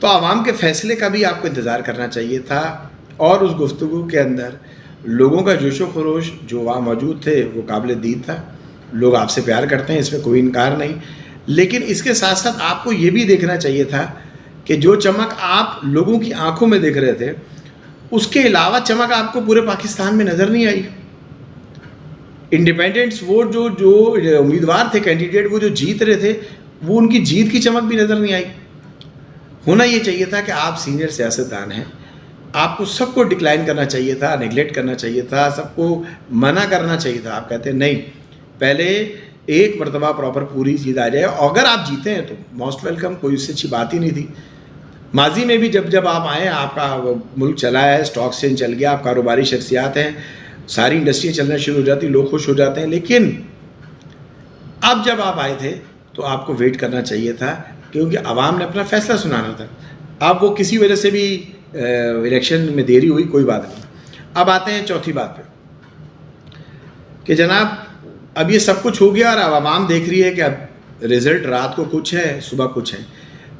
تو عوام کے فیصلے کا بھی آپ کو انتظار کرنا چاہیے تھا، اور اس گفتگو کے اندر لوگوں کا جوش و خروش جو وہاں موجود تھے وہ قابل دید تھا. لوگ آپ سے پیار کرتے ہیں، اس میں کوئی انکار نہیں، لیکن اس کے ساتھ ساتھ آپ کو یہ بھی دیکھنا چاہیے تھا کہ جو چمک آپ لوگوں کی آنکھوں میں دیکھ رہے تھے اس کے علاوہ چمک آپ کو پورے پاکستان میں نظر نہیں آئی. انڈیپینڈنٹس ووٹ جو امیدوار تھے، کینڈیڈیٹ وہ جو جیت رہے تھے، وہ ان کی جیت کی چمک بھی نظر نہیں آئی. ہونا یہ چاہیے تھا کہ آپ سینئر سیاستدان ہیں، آپ کو سب کو ڈکلائن کرنا چاہیے تھا، نیگلیکٹ کرنا چاہیے تھا، سب کو منع کرنا چاہیے تھا. آپ کہتے ہیں نہیں، پہلے ایک مرتبہ پراپر پوری چیز آ جائے، اور اگر آپ جیتے ہیں تو موسٹ ویلکم، کوئی اس سے اچھی بات ہی نہیں تھی. ماضی میں بھی جب آپ آئے، آپ کا ملک چلا ہے، اسٹاک ایکسچینج چل گیا، آپ کاروباری شخصیات ہیں، ساری انڈسٹریاں چلنا شروع ہو جاتی، لوگ خوش ہو جاتے ہیں. لیکن اب جب آپ آئے تھے تو آپ کو ویٹ کرنا چاہیے تھا، کیونکہ عوام نے اپنا فیصلہ سنانا تھا. اب وہ کسی وجہ سے بھی الیکشن میں دیری ہوئی، کوئی بات نہیں. اب آتے ہیں چوتھی بات پہ کہ جناب اب یہ سب کچھ ہو گیا اور اب عوام دیکھ رہی ہے کہ اب رزلٹ رات کو کچھ ہے، صبح کچھ ہے.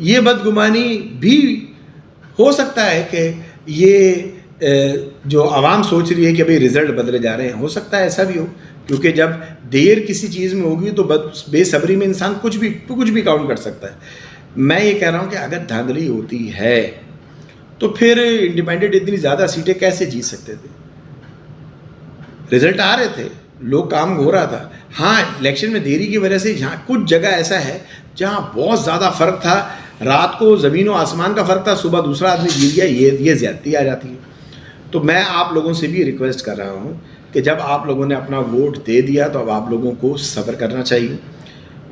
یہ بدگمانی بھی ہو سکتا ہے کہ یہ جو عوام سوچ رہی ہے کہ بھئی رزلٹ بدلے جا رہے ہیں، ہو سکتا ہے ایسا بھی ہو، کیونکہ جب دیر کسی چیز میں ہوگی تو بے صبری میں انسان کچھ بھی کاؤنٹ کر سکتا ہے. میں یہ کہہ رہا ہوں کہ اگر دھاندلی ہوتی ہے تو پھر انڈیپینڈنٹ اتنی زیادہ سیٹیں کیسے جیت سکتے تھے؟ رزلٹ آ رہے تھے، لوگ کام ہو رہا تھا. ہاں، الیکشن میں دیری کی وجہ سے جہاں کچھ جگہ ایسا ہے جہاں بہت زیادہ فرق تھا، رات کو زمین و آسمان کا فرق تھا، صبح دوسرا آدمی جیت گیا، یہ زیادتی آ جاتی ہے. تو میں آپ لوگوں سے بھی ریکویسٹ کر رہا ہوں کہ جب آپ لوگوں نے اپنا ووٹ دے دیا تو اب آپ لوگوں کو صبر کرنا چاہیے،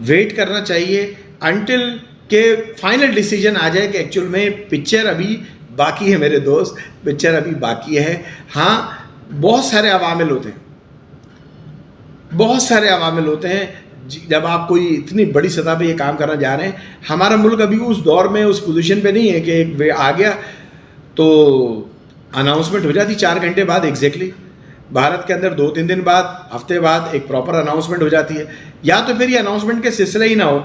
ویٹ کرنا چاہیے انٹل کہ فائنل ڈیسیجن آ جائے کہ ایکچوئل میں پکچر ابھی باقی ہے. میرے دوست، پکچر ابھی باقی ہے. ہاں، بہت سارے عوامل ہوتے ہیں جب آپ کوئی اتنی بڑی سطح پہ یہ کام کرنا جا رہے ہیں. ہمارا ملک ابھی اس دور میں اس پوزیشن پہ نہیں ہے کہ ایک آ گیا تو اناؤنسمنٹ ہو جاتی 4 گھنٹے بعد ایگزیکٹلی. بھارت کے اندر 2-3 دن بعد، ہفتے بعد ایک پراپر اناؤنسمنٹ ہو جاتی ہے. یا تو پھر یہ اناؤنسمنٹ کے سلسلہ ہی نہ ہو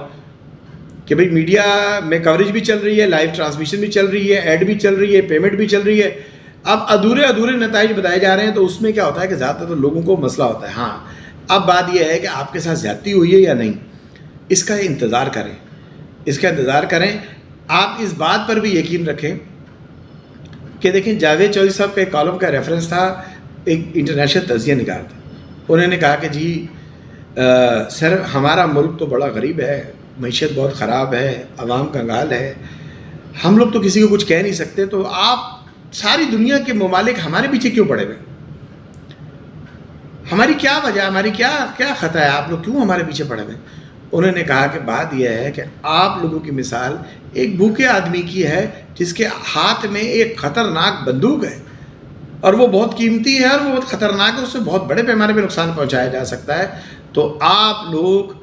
کہ بھئی میڈیا میں کوریج بھی چل رہی ہے، لائیو ٹرانسمیشن بھی چل رہی ہے، ایڈ بھی چل رہی ہے، پیمنٹ بھی چل رہی ہے. اب ادھورے نتائج بتائے جا رہے ہیں تو اس میں کیا ہوتا ہے کہ زیادہ تر لوگوں کو مسئلہ ہوتا ہے. ہاں، اب بات یہ ہے کہ آپ کے ساتھ زیادتی ہوئی ہے یا نہیں، اس کا انتظار کریں. آپ اس بات پر بھی یقین رکھیں کہ دیکھیں، جاوید چودھری صاحب کا ایک کالم کا ریفرنس تھا، ایک انٹرنیشنل تجزیہ نگار تھا. انہوں نے کہا کہ جی سر ہمارا ملک تو بڑا غریب ہے، معیشت بہت خراب ہے، عوام کنگال ہے، ہم لوگ تو کسی کو کچھ کہہ نہیں سکتے، تو آپ ساری دنیا کے ممالک ہمارے پیچھے کیوں پڑے ہوئے؟ ہماری کیا وجہ، ہماری کیا خطا ہے، آپ لوگ کیوں ہمارے پیچھے پڑے ہوئے؟ انہوں نے کہا کہ بات یہ ہے کہ آپ لوگوں کی مثال ایک بھوکے آدمی کی ہے جس کے ہاتھ میں ایک خطرناک بندوق ہے، اور وہ بہت قیمتی ہے اور وہ بہت خطرناک ہے، اس سے بہت بڑے پیمانے پہ نقصان پہنچایا جا سکتا ہے. تو آپ لوگ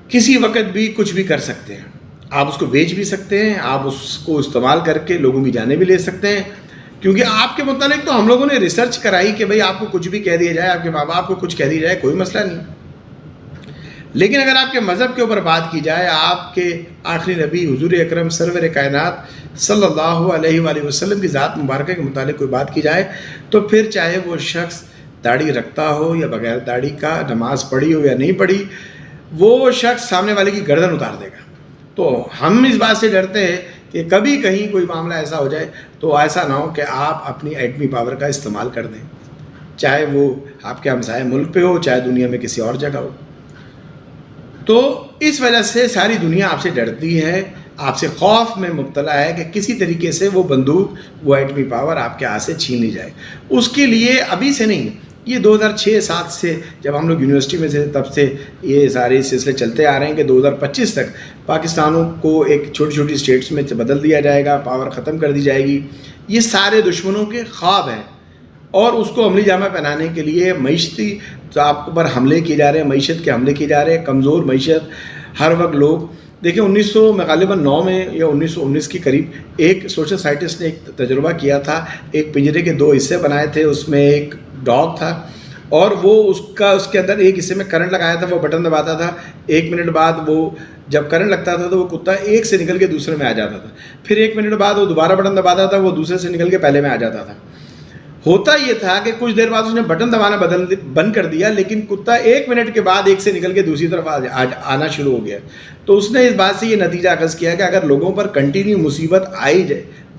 کسی وقت بھی کچھ بھی کر سکتے ہیں، آپ اس کو بیچ بھی سکتے ہیں، آپ اس کو استعمال کر کے لوگوں کی جانیں بھی لے سکتے ہیں. کیونکہ آپ کے متعلق تو ہم لوگوں نے ریسرچ کرائی کہ بھئی آپ کو کچھ بھی کہہ دیا جائے، آپ کے ماں باپ کو کچھ کہہ دیا جائے، کوئی مسئلہ نہیں. لیکن اگر آپ کے مذہب کے اوپر بات کی جائے، آپ کے آخری نبی حضور اکرم سرور کائنات صلی اللہ علیہ وآلہ وسلم کی ذات مبارکہ کے متعلق کوئی بات کی جائے، تو پھر چاہے وہ شخص داڑھی رکھتا ہو یا بغیر داڑھی کا، نماز پڑھی ہو یا نہیں پڑھی، وہ شخص سامنے والے کی گردن اتار دے گا. تو ہم اس بات سے ڈرتے ہیں کہ کبھی کہیں کوئی معاملہ ایسا ہو جائے تو ایسا نہ ہو کہ آپ اپنی ایٹمی پاور کا استعمال کر دیں، چاہے وہ آپ کے ہمسائے ملک پہ ہو، چاہے دنیا میں کسی اور جگہ ہو. تو اس وجہ سے ساری دنیا آپ سے ڈرتی ہے، آپ سے خوف میں مبتلا ہے کہ کسی طریقے سے وہ بندوق، وہ ایٹمی پاور آپ کے ہاتھ سے چھین لی جائے. اس کے لیے ابھی سے نہیں، یہ 2006-07 سے جب ہم لوگ یونیورسٹی میں سے، تب سے یہ سارے سلسلے چلتے آ رہے ہیں کہ 2025 تک پاکستانوں کو ایک چھوٹی چھوٹی اسٹیٹس میں بدل دیا جائے گا، پاور ختم کر دی جائے گی. یہ سارے دشمنوں کے خواب ہیں، اور اس کو عملی جامہ پہنانے کے لیے معیشتی آپ پر حملے کیے جا رہے ہیں، معیشت کے حملے کیے جا رہے ہیں، کمزور معیشت. ہر وقت لوگ دیکھیں 1909 میں یا 1919 کے قریب ایک سوشل سائنٹسٹ نے ایک تجربہ کیا تھا، ایک پنجرے کے 2 حصے بنائے تھے، اس میں ایک ڈاگ تھا اور وہ اس کے اندر ایک حصے میں کرنٹ لگایا تھا، وہ بٹن دباتا تھا، 1 منٹ بعد وہ جب کرنٹ لگتا تھا تو وہ کتا ایک سے نکل کے دوسرے میں آ جاتا تھا، پھر 1 منٹ بعد وہ دوبارہ بٹن دباتا تھا، وہ دوسرے سے نکل کے پہلے میں آ جاتا تھا۔ ہوتا یہ تھا کہ کچھ دیر بعد اس نے بٹن دبانا بند کر دیا، لیکن کتا 1 منٹ کے بعد ایک سے نکل کے دوسری طرف آنا شروع ہو گیا۔ تو اس نے اس بات سے یہ نتیجہ اخذ کیا کہ اگر لوگوں پر کنٹینیو مصیبت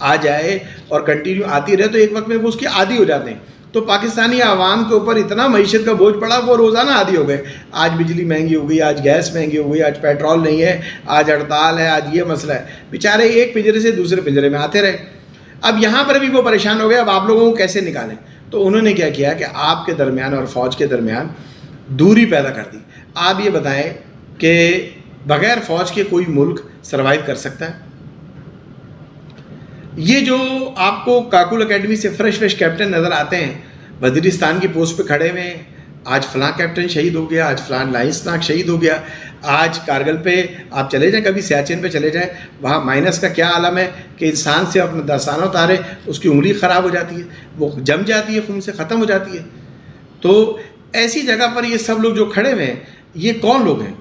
آ جائے اور کنٹینیو آتی رہے تو ایک وقت میں وہ اس کے عادی ہو جاتے ہیں۔ تو پاکستانی عوام کے اوپر اتنا معیشت کا بوجھ پڑا، وہ روزانہ عادی ہو گئے، آج بجلی مہنگی ہو گئی، آج گیس مہنگی ہو گئی، آج پیٹرول نہیں ہے، آج ہڑتال ہے، آج یہ مسئلہ ہے، بیچارے ایک پنجرے سے دوسرے پنجرے میں آتے رہے۔ اب یہاں پر بھی وہ پریشان ہو گئے، اب آپ لوگوں کو کیسے نکالیں؟ تو انہوں نے کیا کیا کہ آپ کے درمیان اور فوج کے درمیان دوری پیدا کر دی۔ آپ یہ بتائیں کہ بغیر فوج کے کوئی ملک سروائیو کر سکتا ہے؟ یہ جو آپ کو کاکول اکیڈمی سے فریش کیپٹن نظر آتے ہیں، وزیرستان کی پوسٹ پہ کھڑے ہوئے ہیں، آج فلاں کیپٹن شہید ہو گیا، آج فلاں لائنس ناک شہید ہو گیا، آج کارگل پہ آپ چلے جائیں، کبھی سیاچن پہ چلے جائیں، وہاں مائنس کا کیا عالم ہے کہ انسان سے اپنا دستانہ اتارے اس کی انگلی خراب ہو جاتی ہے، وہ جم جاتی ہے، خون سے ختم ہو جاتی ہے۔ تو ایسی جگہ پر یہ سب لوگ جو کھڑے ہوئے ہیں، یہ کون لوگ ہیں؟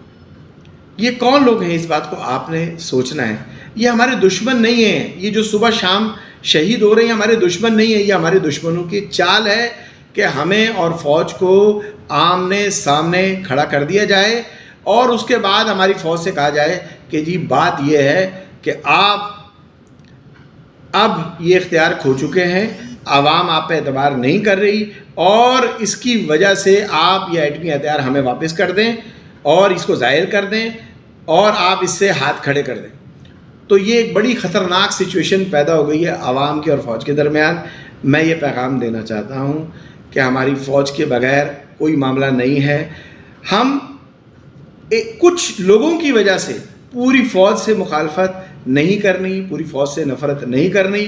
یہ کون لوگ ہیں؟ اس بات کو آپ نے سوچنا ہے۔ یہ ہمارے دشمن نہیں ہیں، یہ جو صبح شام شہید ہو رہے ہیں ہمارے دشمن نہیں ہیں، یہ ہمارے دشمنوں کی چال ہے کہ ہمیں اور فوج کو آمنے سامنے کھڑا کر دیا جائے اور اس کے بعد ہماری فوج سے کہا جائے کہ جی بات یہ ہے کہ آپ اب یہ اختیار کھو چکے ہیں، عوام آپ پہ اعتبار نہیں کر رہی اور اس کی وجہ سے آپ یہ ایٹمی ہتھیار ہمیں واپس کر دیں اور اس کو ظاہر کر دیں اور آپ اس سے ہاتھ کھڑے کر دیں۔ تو یہ ایک بڑی خطرناک سچویشن پیدا ہو گئی ہے عوام کے اور فوج کے درمیان۔ میں یہ پیغام دینا چاہتا ہوں کہ ہماری فوج کے بغیر کوئی معاملہ نہیں ہے۔ ہم کچھ لوگوں کی وجہ سے پوری فوج سے مخالفت نہیں کرنی، پوری فوج سے نفرت نہیں کرنی۔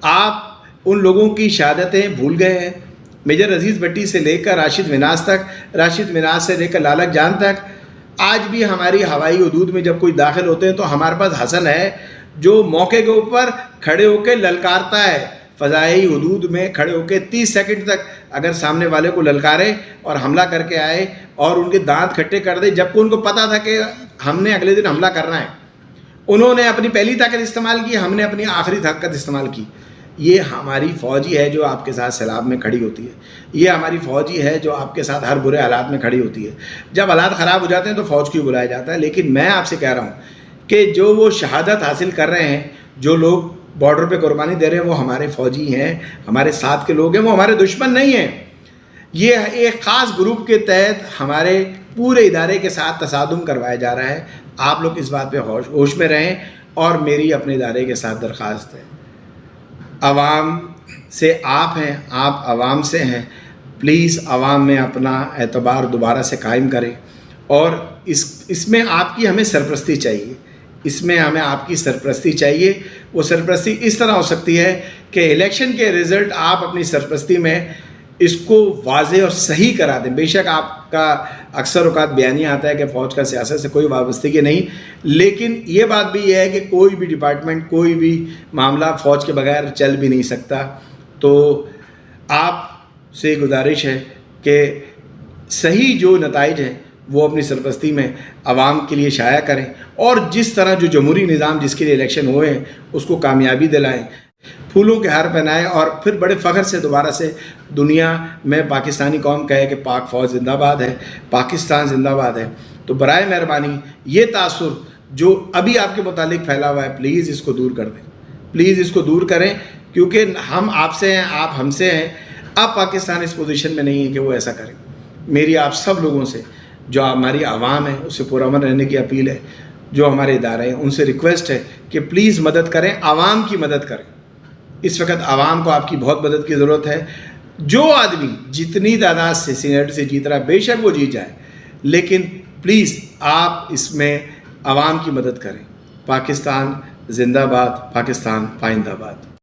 آپ ان لوگوں کی شہادتیں بھول گئے ہیں، میجر عزیز بھٹی سے لے کر راشد مناز تک، راشد مناز سے لے کر لالک جان تک۔ آج بھی ہماری ہوائی حدود میں جب کوئی داخل ہوتے ہیں تو ہمارے پاس حسن ہے جو موقع کے اوپر کھڑے ہو کے للکارتا ہے، فضائی حدود میں کھڑے ہو کے 30 سیکنڈ تک اگر سامنے والے کو للکارے اور حملہ کر کے آئے اور ان کے دانت کھٹے کر دے، جبکہ ان کو پتہ تھا کہ ہم نے اگلے دن حملہ کرنا ہے۔ انہوں نے اپنی پہلی طاقت استعمال کی، ہم نے اپنی آخری طاقت استعمال کی۔ یہ ہماری فوج ہی ہے جو آپ کے ساتھ سیلاب میں کھڑی ہوتی ہے، یہ ہماری فوج ہی ہے جو آپ کے ساتھ ہر برے حالات میں کھڑی ہوتی ہے۔ جب حالات خراب ہو جاتے ہیں تو فوج کو بلایا جاتا ہے، لیکن میں آپ سے کہہ رہا ہوں کہ جو وہ شہادت حاصل کر رہے ہیں، جو لوگ بارڈر پہ قربانی دے رہے ہیں، وہ ہمارے فوجی ہیں، ہمارے ساتھ کے لوگ ہیں، وہ ہمارے دشمن نہیں ہیں۔ یہ ایک خاص گروپ کے تحت ہمارے پورے ادارے کے ساتھ تصادم کروایا جا رہا ہے۔ آپ لوگ اس بات پہ ہوش میں رہیں، اور میری اپنے ادارے کے ساتھ درخواست ہے، عوام سے آپ ہیں، آپ عوام سے ہیں، پلیز عوام میں اپنا اعتبار دوبارہ سے قائم کریں، اور اس میں آپ کی ہمیں سرپرستی چاہیے، اس میں ہمیں آپ کی سرپرستی چاہیے۔ وہ سرپرستی اس طرح ہو سکتی ہے کہ الیکشن کے رزلٹ آپ اپنی سرپرستی میں اس کو واضح اور صحیح کرا دیں۔ بے شک آپ کا اکثر اوقات بیانیہ آتا ہے کہ فوج کا سیاست سے کوئی وابستگی نہیں، لیکن یہ بات بھی یہ ہے کہ کوئی بھی ڈپارٹمنٹ، کوئی بھی معاملہ فوج کے بغیر چل بھی نہیں سکتا۔ تو آپ سے گزارش ہے کہ صحیح جو نتائج ہیں وہ اپنی سرپرستی میں عوام کے لیے شائع کریں، اور جس طرح جو جمہوری نظام جس کے لیے الیکشن ہوئے ہیں اس کو کامیابی دلائیں، پھولوں کے ہار پہنائیں، اور پھر بڑے فخر سے دوبارہ سے دنیا میں پاکستانی قوم کہے کہ پاک فوج زندہ باد ہے، پاکستان زندہ باد ہے۔ تو برائے مہربانی یہ تاثر جو ابھی آپ کے متعلق پھیلا ہوا ہے، پلیز اس کو دور کر دیں، پلیز اس کو دور کریں، کیونکہ ہم آپ سے ہیں، آپ ہم سے ہیں۔ اب پاکستان اس پوزیشن میں نہیں ہے کہ وہ ایسا کریں۔ میری آپ سب لوگوں سے، جو ہماری عوام ہے، اس سے پرامن رہنے کی اپیل ہے، جو ہمارے ادارے ہیں ان سے ریکویسٹ ہے کہ پلیز مدد کریں، عوام کی مدد کریں۔ اس وقت عوام کو آپ کی بہت مدد کی ضرورت ہے۔ جو آدمی جتنی تعداد سے سینیٹ سے جیت رہا ہے، بے شک وہ جیت جائے، لیکن پلیز آپ اس میں عوام کی مدد کریں۔ پاکستان زندہ باد، پاکستان پائندہ باد۔